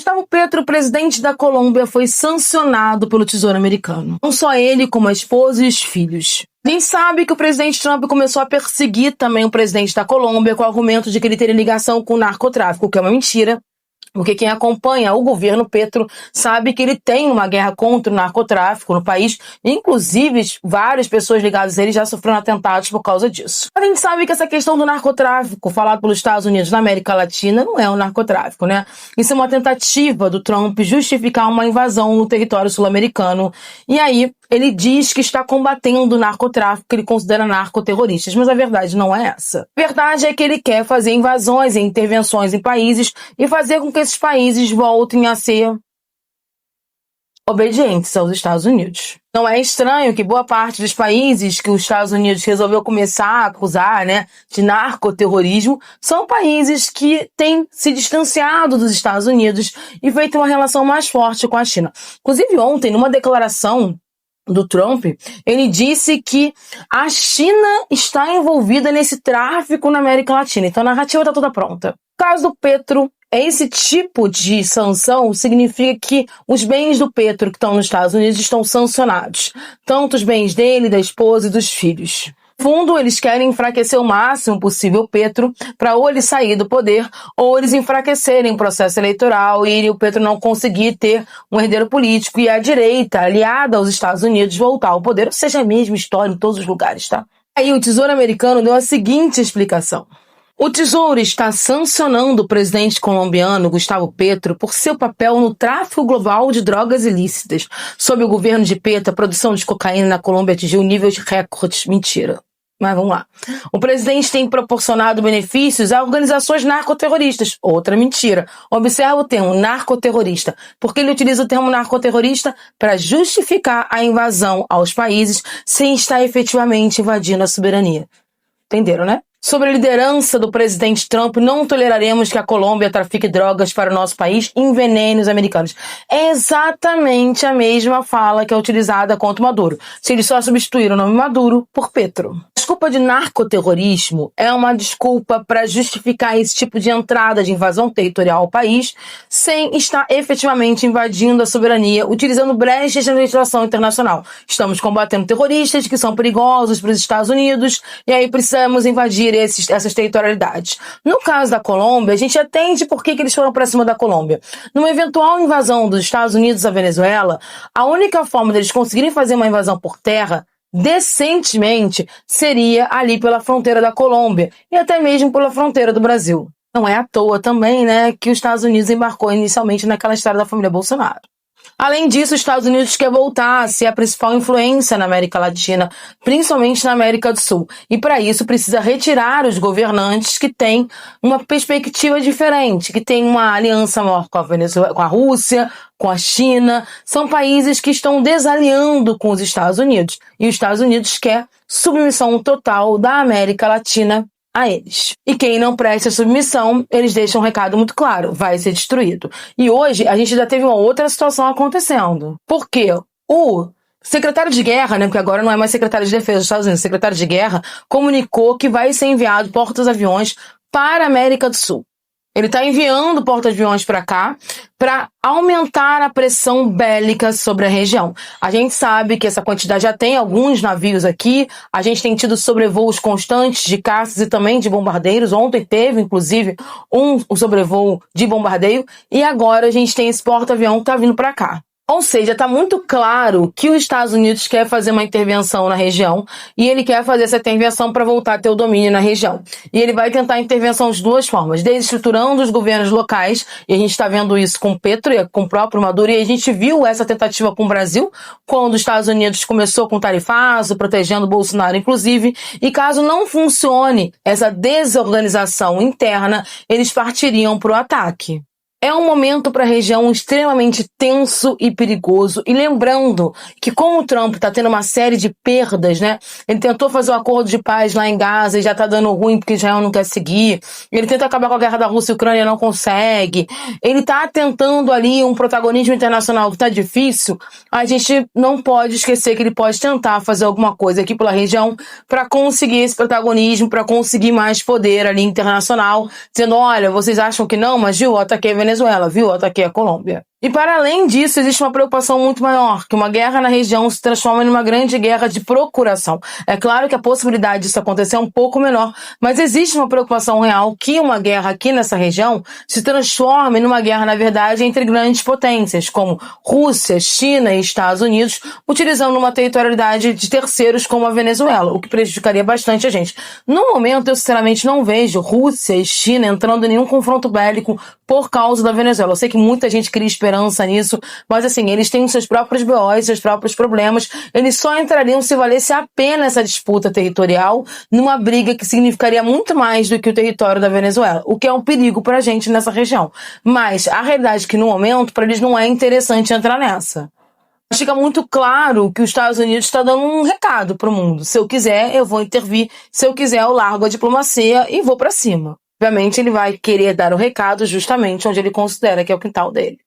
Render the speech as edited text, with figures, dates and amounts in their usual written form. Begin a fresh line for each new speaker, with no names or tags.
Gustavo Petro, presidente da Colômbia, foi sancionado pelo Tesouro Americano. Não só ele, como a esposa e os filhos. A gente sabe que o presidente Trump começou a perseguir também o presidente da Colômbia com o argumento de que ele teria ligação com o narcotráfico, o que é uma mentira. Porque quem acompanha o governo Petro sabe que ele tem uma guerra contra o narcotráfico no país. Inclusive, várias pessoas ligadas a ele já sofreram atentados por causa disso. A gente sabe que essa questão do narcotráfico, falado pelos Estados Unidos na América Latina, não é um narcotráfico, né? Isso é uma tentativa do Trump justificar uma invasão no território sul-americano. E aí, ele diz que está combatendo o narcotráfico, que ele considera narcoterroristas, mas a verdade não é essa. A verdade é que ele quer fazer invasões e intervenções em países e fazer com que esses países voltem a ser obedientes aos Estados Unidos. Não é estranho que boa parte dos países que os Estados Unidos resolveu começar a acusar, de narcoterrorismo, são países que têm se distanciado dos Estados Unidos e feito uma relação mais forte com a China. Inclusive ontem, numa declaração do Trump, ele disse que a China está envolvida nesse tráfico na América Latina. Então a narrativa está toda pronta. No caso do Petro, esse tipo de sanção significa que os bens do Petro que estão nos Estados Unidos estão sancionados. Tanto os bens dele, da esposa e dos filhos. No fundo, eles querem enfraquecer o máximo possível o Petro para ou ele sair do poder ou eles enfraquecerem o processo eleitoral e o Petro não conseguir ter um herdeiro político e a direita, aliada aos Estados Unidos, voltar ao poder. Ou seja, a mesma história em todos os lugares, tá? Aí o Tesouro Americano deu a seguinte explicação. O Tesouro está sancionando o presidente colombiano Gustavo Petro por seu papel no tráfico global de drogas ilícitas. Sob o governo de Petro, a produção de cocaína na Colômbia atingiu níveis recordes. Mentira. Mas vamos lá. O presidente tem proporcionado benefícios a organizações narcoterroristas. Outra mentira. Observa o termo narcoterrorista. Porque ele utiliza o termo narcoterrorista para justificar a invasão aos países sem estar efetivamente invadindo a soberania. Entenderam, né? Sobre a liderança do presidente Trump, não toleraremos que a Colômbia trafique drogas para o nosso país e envenene os americanos. É exatamente a mesma fala que é utilizada contra o Maduro. Se eles só substituíram o nome Maduro por Petro. A desculpa de narcoterrorismo é uma desculpa para justificar esse tipo de entrada de invasão territorial ao país sem estar efetivamente invadindo a soberania, utilizando brechas na legislação internacional. Estamos combatendo terroristas que são perigosos para os Estados Unidos e aí precisamos invadir essas territorialidades. No caso da Colômbia, a gente entende por que eles foram para cima da Colômbia. Numa eventual invasão dos Estados Unidos à Venezuela, a única forma deles conseguirem fazer uma invasão por terra decentemente seria ali pela fronteira da Colômbia e até mesmo pela fronteira do Brasil. Não é à toa também, que os Estados Unidos embarcou inicialmente naquela história da família Bolsonaro. Além disso, os Estados Unidos quer voltar a ser a principal influência na América Latina, principalmente na América do Sul. E para isso precisa retirar os governantes que têm uma perspectiva diferente, que têm uma aliança maior com a Venezuela, com a Rússia, com a China. São países que estão desalinhando com os Estados Unidos. E os Estados Unidos quer submissão total da América Latina a eles. E quem não presta submissão, eles deixam um recado muito claro, vai ser destruído. E hoje a gente já teve uma outra situação acontecendo. Por quê? O secretário de guerra, porque agora não é mais secretário de defesa dos Estados Unidos, o secretário de guerra comunicou que vai ser enviado portas-aviões para a América do Sul. Ele está enviando porta-aviões para cá para aumentar a pressão bélica sobre a região. A gente sabe que essa quantidade já tem alguns navios aqui, a gente tem tido sobrevoos constantes de caças e também de bombardeiros. Ontem teve, inclusive, um sobrevoo de bombardeio e agora a gente tem esse porta-avião que está vindo para cá. Ou seja, está muito claro que os Estados Unidos quer fazer uma intervenção na região e ele quer fazer essa intervenção para voltar a ter o domínio na região. E ele vai tentar a intervenção de duas formas, desestruturando os governos locais, e a gente está vendo isso com o Petro e com o próprio Maduro, e a gente viu essa tentativa com o Brasil, quando os Estados Unidos começou com o tarifaço, protegendo o Bolsonaro inclusive, e caso não funcione essa desorganização interna, eles partiriam para o ataque. É um momento para a região extremamente tenso e perigoso. E lembrando que como o Trump está tendo uma série de perdas, ele tentou fazer um acordo de paz lá em Gaza e já está dando ruim porque Israel não quer seguir. Ele tenta acabar com a guerra da Rússia e Ucrânia e não consegue. Ele está tentando ali um protagonismo internacional que está difícil. A gente não pode esquecer que ele pode tentar fazer alguma coisa aqui pela região para conseguir esse protagonismo, para conseguir mais poder ali internacional, dizendo, olha, vocês acham que não, mas Gil, eu ataquei a Venezuela Venezuela, viu? Eu ataquei a Colômbia. E para além disso, existe uma preocupação muito maior, que uma guerra na região se transforma em uma grande guerra de procuração. É claro que a possibilidade disso acontecer é um pouco menor, mas existe uma preocupação real que uma guerra aqui nessa região se transforme numa guerra, na verdade, entre grandes potências, como Rússia, China e Estados Unidos, utilizando uma territorialidade de terceiros como a Venezuela, o que prejudicaria bastante a gente. No momento, eu sinceramente não vejo Rússia e China entrando em nenhum confronto bélico por causa da Venezuela. Eu sei que muita gente cria esperança nisso, mas assim, eles têm os seus próprios BOs, seus próprios problemas, eles só entrariam se valesse a pena essa disputa territorial numa briga que significaria muito mais do que o território da Venezuela, o que é um perigo pra gente nessa região. Mas a realidade é que no momento, para eles não é interessante entrar nessa. Fica muito claro que os Estados Unidos está dando um recado pro mundo. Se eu quiser, eu vou intervir. Se eu quiser, eu largo a diplomacia e vou pra cima. Obviamente, ele vai querer dar o recado justamente onde ele considera que é o quintal dele.